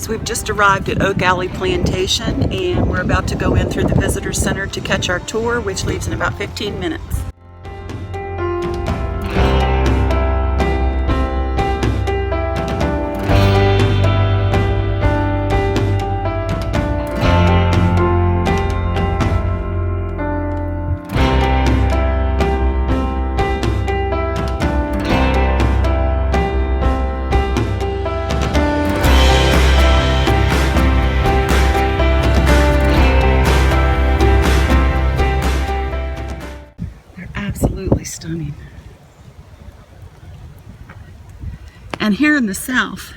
So we've just arrived at Oak Alley Plantation, and we're about to go in through the visitor center to catch our tour, which leaves in about 15 minutes. Absolutely stunning. And here in the south,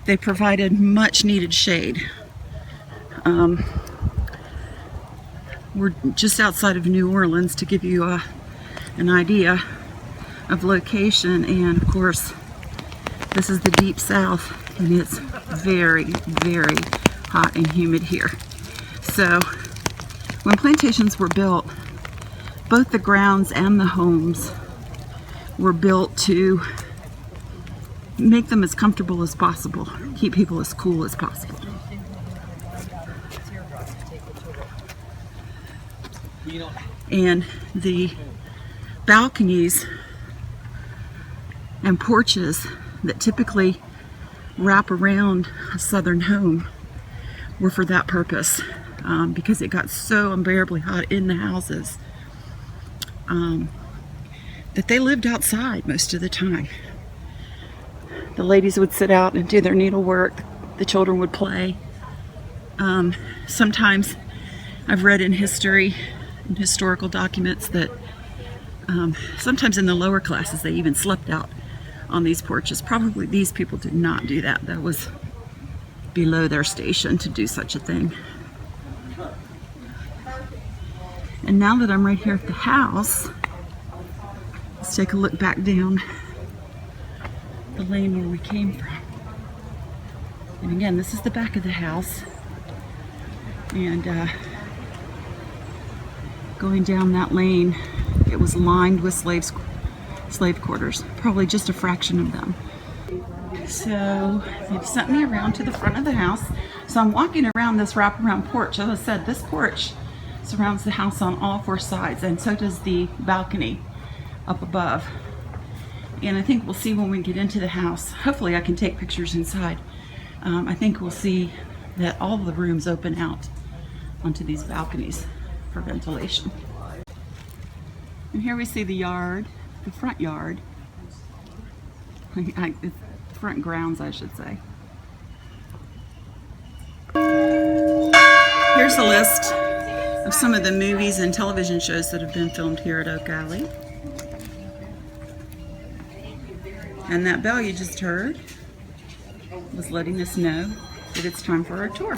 they provided much needed shade. We're just outside of New Orleans to give you an idea of location, and of course this is the deep south, and it's very, very hot and humid here. So when plantations were built, both the grounds and the homes were built to make them as comfortable as possible, keep people as cool as possible. And the balconies and porches that typically wrap around a southern home were for that purpose, because it got so unbearably hot in the houses that they lived outside most of the time. The ladies would sit out and do their needlework. The children would play. Sometimes I've read in history, in historical documents, that sometimes in the lower classes they even slept out on these porches. Probably these people did not do that. That was below their station to do such a thing. And now that I'm right here at the house, let's take a look back down the lane where we came from. And again, this is the back of the house. And going down that lane, it was lined with slave quarters, probably just a fraction of them. So they've sent me around to the front of the house. So I'm walking around this wraparound porch. As I said, this porch surrounds the house on all four sides, and so does the balcony up above. And I think we'll see when we get into the house. Hopefully I can take pictures inside. I think we'll see that all the rooms open out onto these balconies for ventilation. And here we see the yard, the front yard. Front grounds, I should say. Here's a list of some of the movies and television shows that have been filmed here at Oak Alley. And that bell you just heard was letting us know that it's time for our tour.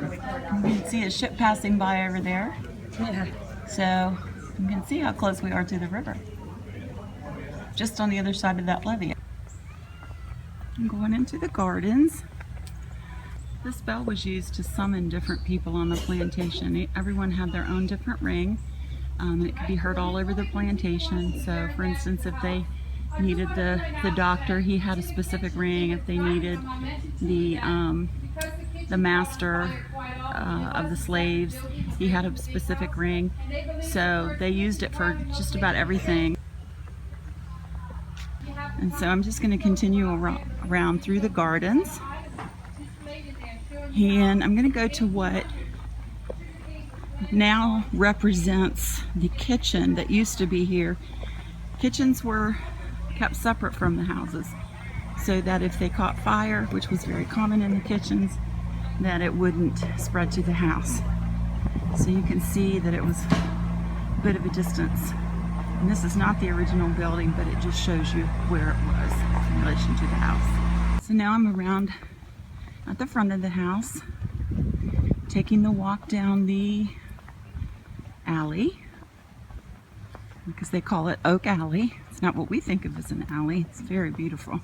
You can see a ship passing by over there. Yeah. So you can see how close we are to the river. Just on the other side of that levee. I'm going into the gardens. This bell was used to summon different people on the plantation. Everyone had their own different ring. And it could be heard all over the plantation. So for instance, if they needed the doctor, he had a specific ring. If they needed the master of the slaves, he had a specific ring. So they used it for just about everything. And so I'm just going to continue around through the gardens. And I'm going to go to what now represents the kitchen that used to be here. Kitchens were kept separate from the houses so that if they caught fire, which was very common in the kitchens, that it wouldn't spread to the house. So you can see that it was a bit of a distance. And this is not the original building, but it just shows you where it was in relation to the house. So now I'm around at the front of the house, taking the walk down the alley, because they call it Oak Alley. It's not what we think of as an alley. It's very beautiful.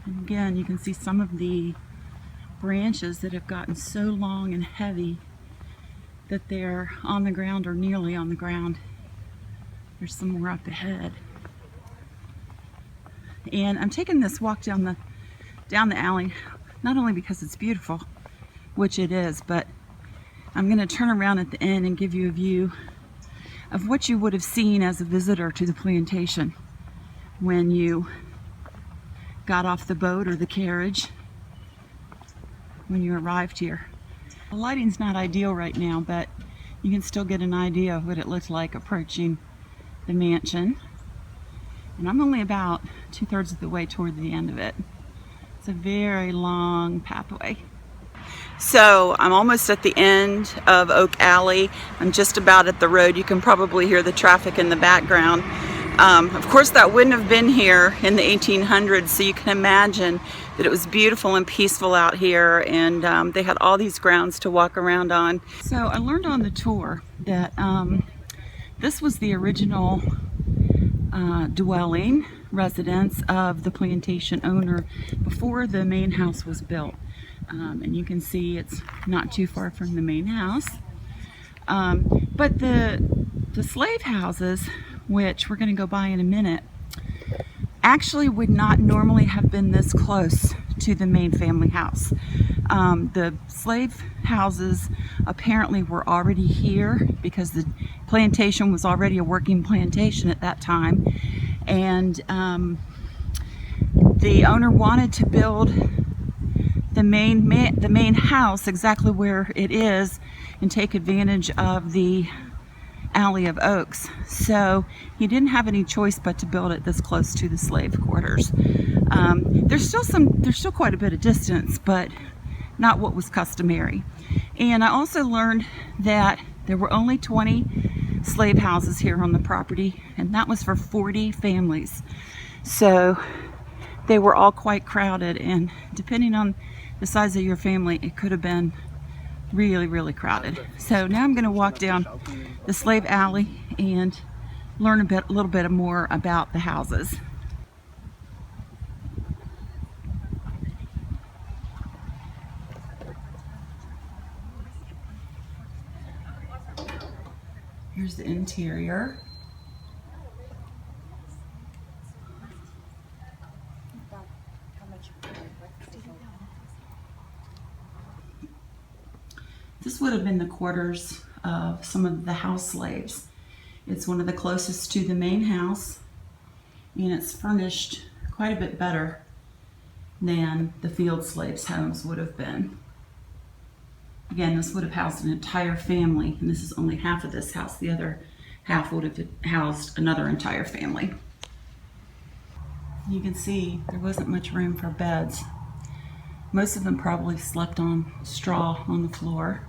And again, you can see some of the branches that have gotten so long and heavy that they're on the ground or nearly on the ground. There's some more up ahead. And I'm taking this walk down the alley, not only because it's beautiful, which it is, but I'm going to turn around at the end and give you a view of what you would have seen as a visitor to the plantation when you got off the boat or the carriage when you arrived here. The lighting's not ideal right now, but you can still get an idea of what it looked like approaching the mansion. And I'm only about 2/3 of the way toward the end of it. It's a very long pathway. So I'm almost at the end of Oak Alley. I'm just about at the road. You can probably hear the traffic in the background. Of course, that wouldn't have been here in the 1800s, so you can imagine that it was beautiful and peaceful out here, and they had all these grounds to walk around on. So I learned on the tour that this was the original dwelling residence of the plantation owner before the main house was built. And you can see it's not too far from the main house. But the slave houses, which we're going to go by in a minute, actually would not normally have been this close to the main family house. The slave houses apparently were already here because the plantation was already a working plantation at that time, and the owner wanted to build the main house exactly where it is and take advantage of the alley of oaks. So he didn't have any choice but to build it this close to the slave quarters. There's still quite a bit of distance, but not what was customary. And I also learned that there were only 20 slave houses here on the property, and that was for 40 families. So they were all quite crowded, and depending on the size of your family, it could have been really, really crowded. So now I'm going to walk down the slave alley and learn a little bit more about the houses. Here's the interior. This would have been the quarters of some of the house slaves. It's one of the closest to the main house, and it's furnished quite a bit better than the field slaves' homes would have been. Again, this would have housed an entire family, and this is only half of this house. The other half would have housed another entire family. You can see there wasn't much room for beds. Most of them probably slept on straw on the floor.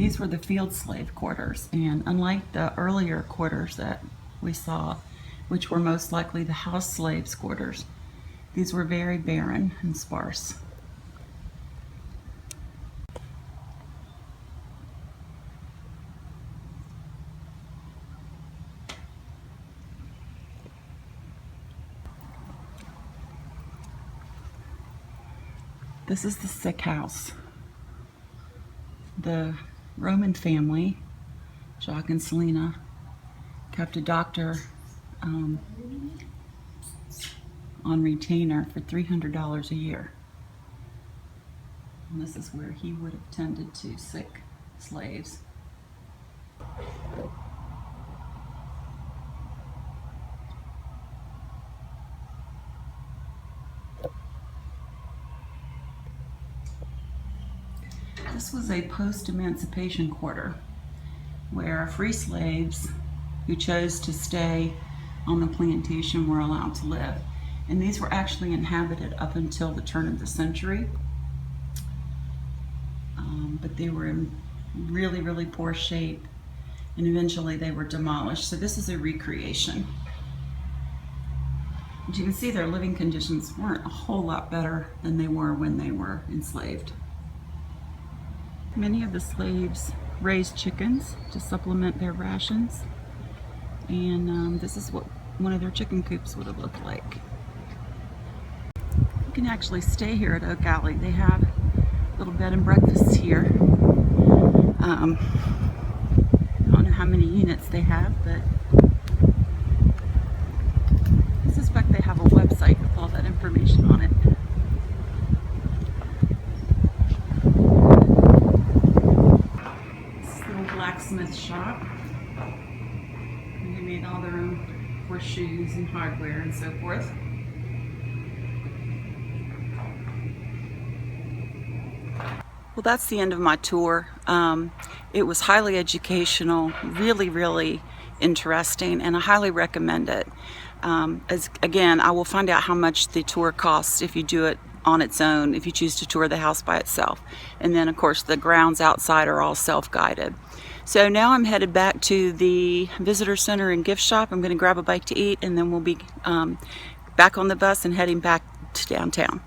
These were the field slave quarters, and unlike the earlier quarters that we saw, which were most likely the house slaves' quarters, these were very barren and sparse. This is the sick house. The Roman family, Jacques and Selina, kept a doctor on retainer for $300 a year. And this is where he would have tended to sick slaves. This was a post-emancipation quarter where free slaves who chose to stay on the plantation were allowed to live. And these were actually inhabited up until the turn of the century. But they were in really, really poor shape, and eventually they were demolished. So this is a recreation. As you can see, their living conditions weren't a whole lot better than they were when they were enslaved. Many of the slaves raised chickens to supplement their rations, and this is what one of their chicken coops would have looked like. You can actually stay here at Oak Alley. They have little bed and breakfasts here. I don't know how many units they have, but I suspect they have a website with all that information on it. Blacksmith shop. And they made all their own horseshoes and hardware and so forth. Well, that's the end of my tour. It was highly educational, really, really interesting, and I highly recommend it. Again, I will find out how much the tour costs if you do it on its own, if you choose to tour the house by itself. And then, of course, the grounds outside are all self-guided. So now I'm headed back to the visitor center and gift shop. I'm going to grab a bite to eat, and then we'll be back on the bus and heading back to downtown.